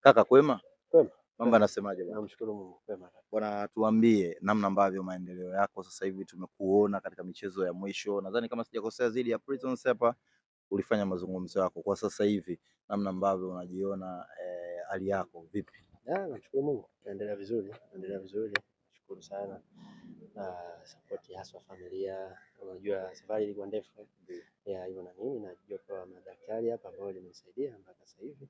Kaka kwema? Kwema, Mambo kwema. anasemaje bwana? Namshukuru Mungu, kwema. Bwana tuambie namna ambavyo maendeleo yako sasa hivi tumekuona katika michezo ya mwisho. Nadhani kama sijakosea dhidi ya Prisons hapa ulifanya mazungumzo yako. Kwa sasa hivi namna ambavyo unajiona hali yako vipi? Namshukuru Mungu. Naendelea vizuri. Nashukuru sana. Na support haswa familia. Unajua safari ilikuwa ndefu. Hivyo na mimi najua kwa madaktari hapa ambao walinisaidia mpaka sasa hivi.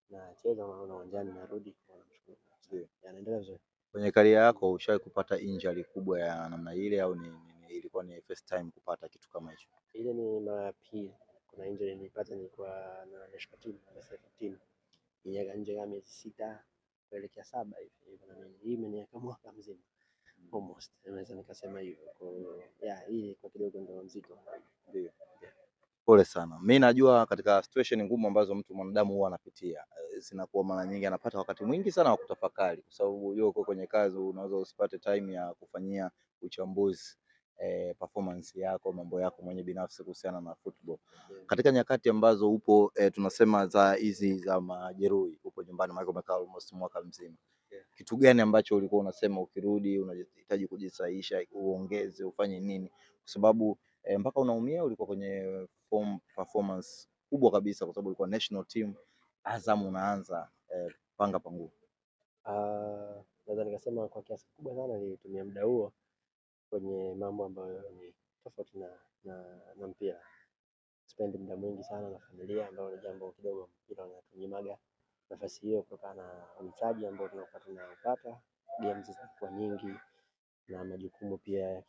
Nacheza naona uwanjani narudi kwa namshukuru. Naendelea vizuri. Kwenye career yako ushawahi kupata injury kubwa ya namna ile au ilikuwa ni first time kupata kitu kama hicho? Ile ni mara ya pili. Kuna injury nilipata nilikuwa na national team under 17. Niliaga nje kama miezi 6 kuelekea 7 hivi na mimi hii imeniweka mwaka mzima almost, naweza nikasema hivyo. Kwa hiyo hii kwa kidogo ndio mzito. Ndio. Pole sana. Mimi najua katika situation ngumu ambazo mtu mwanadamu huwa anapitia zinakuwa mara nyingi anapata wakati mwingi sana wa kutafakari, kwa sababu unajua uko kwenye kazi, unaweza usipate time ya kufanyia uchambuzi performance yako, mambo yako mwenye binafsi kuhusiana na football. Katika nyakati ambazo upo tunasema za hizi za majeruhi, upo nyumbani maana umekaa almost mwaka mzima. Kitu gani ambacho ulikuwa unasema ukirudi unahitaji kujisahihisha, uongeze, ufanye nini? Kwa sababu mpaka unaumia ulikuwa kwenye performance kubwa kabisa, kwa sababu ulikuwa national team. Azam unaanza panga pangu. Naweza nikasema kwa kiasi kikubwa sana nilitumia muda huo kwenye mambo ambayo ni tofauti na mpira. Spend muda mwingi sana na familia, ambao ni jambo kidogo mpira unatunyima nafasi hiyo kutokana na uhitaji ambao tunakuwa tunaupata. Games zinakuwa nyingi na majukumu pia ya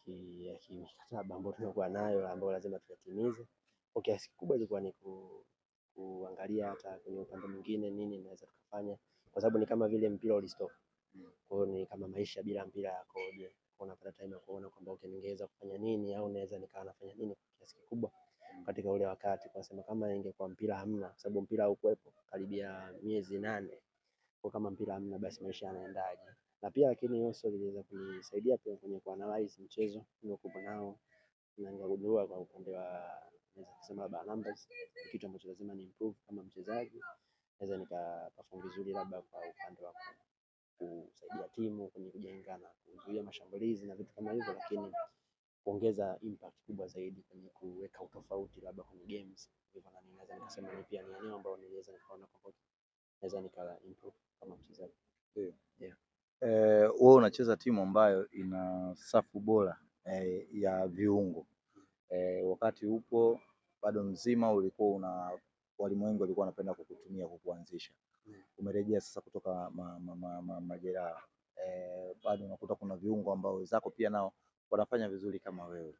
kimikataba ambayo tunakuwa nayo ambayo lazima tuyatimize. Kwa kiasi kikubwa ilikuwa ni kuangalia hata kwenye upande mwingine nini naweza tukafanya, kwa sababu ni kama vile mpira ulistop. Kwa hiyo ni kama maisha bila mpira yakoje, unapata time ya kuona kwamba ningeweza kufanya nini au naweza nikawa nafanya nini kwa kiasi kikubwa katika ule wakati. Kwa sema kama ingekuwa mpira hamna, kwa sababu mpira haukuwepo karibia miezi 8. Kwa kama mpira hamna, basi maisha yanaendaje? Na pia lakini also iliweza kunisaidia pia kwenye kuanalyze mchezo niliokuwa nao, na nikagundua kwa upande wa naweza kusema labda numbers, kitu ambacho lazima ni improve kama mchezaji. Naweza nikaperform vizuri labda kwa upande wa kusaidia timu kwenye kujenga na kuzuia mashambulizi na vitu kama hivyo, lakini kuongeza impact kubwa zaidi kwenye kuweka utofauti labda kwenye games. Hivyo na mimi naweza nikasema ni pia ni eneo ambalo niliweza nikaona kwa naweza nika improve kama mchezaji. Wewe unacheza timu ambayo ina safu bora ya viungo. Wakati upo bado mzima ulikuwa walimu wengi walikuwa wanapenda kukutumia kukuanzisha. Umerejea sasa kutoka majeraha, bado unakuta kuna viungo ambao wenzako pia nao wanafanya vizuri kama wewe.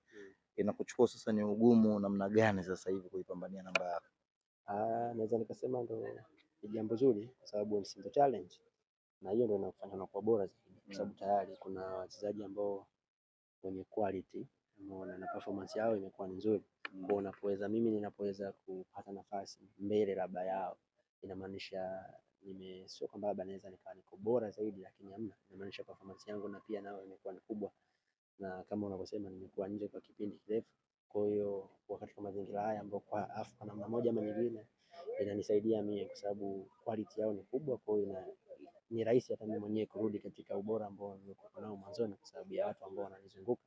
Inakuchukua sasa ni ugumu namna gani sasa hivi kuipambania namba yako? Naweza nikasema ndo ni jambo zuri, kwa sababu ni simple challenge, na hiyo ndio inafanya unakuwa bora zaidi, kwa sababu tayari kuna wachezaji ambao wenye quality na performance yao imekuwa nzuri. Kwa unapoweza, mimi ninapoweza kupata nafasi mbele labda yao, inamaanisha sio kwamba labda naweza nikawa niko bora zaidi, lakini hamna, inamaanisha performance yangu na pia nao imekuwa ni kubwa, na kama unavyosema nimekuwa nje kwa kipindi kirefu. Kwa hiyo wakati kama mazingira haya ambao kwa namna moja ama nyingine inanisaidia mimi, kwa sababu quality yao ni kubwa. Kwa hiyo ni rahisi hata mimi mwenyewe kurudi katika ubora ambao nilikuwa nao mwanzoni, kwa sababu ya watu ambao wananizunguka.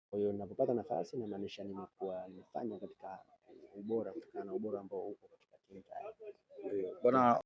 Kwa hiyo ninapopata nafasi inamaanisha nimekuwa nimefanya katika ubora, kutokana na ubora ambao uko katika timu tayari. Bwana